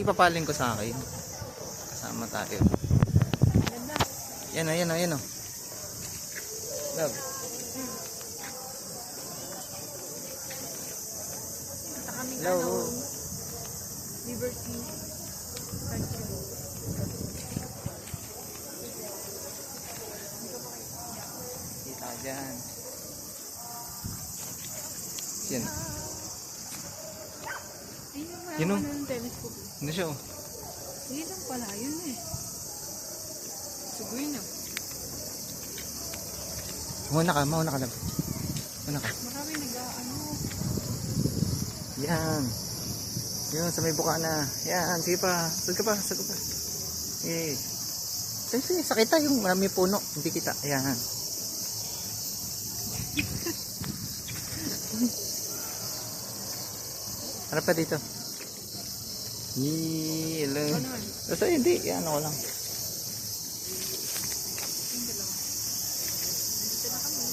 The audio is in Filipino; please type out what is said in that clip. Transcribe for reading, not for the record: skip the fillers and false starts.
ipapaling ko sa akin. Kasama tayo. Yan o, yan o, yan o. Love. Hello. Liberty. Kita dyan. Yan. Yun o. Ano siya o? Hindi lang pala, yun eh. Sugoy na. Mauna ka, love. Mauna ka. Marami nag-ano. Yan. Yun, sa may buka na. Yan, sige pa. Sag ka pa. Eh. Sige, sakita yung marami puno. Hindi kita. Yan. Harap pa dito. Hello. Basta hindi. Yan ako lang. Dito na kami.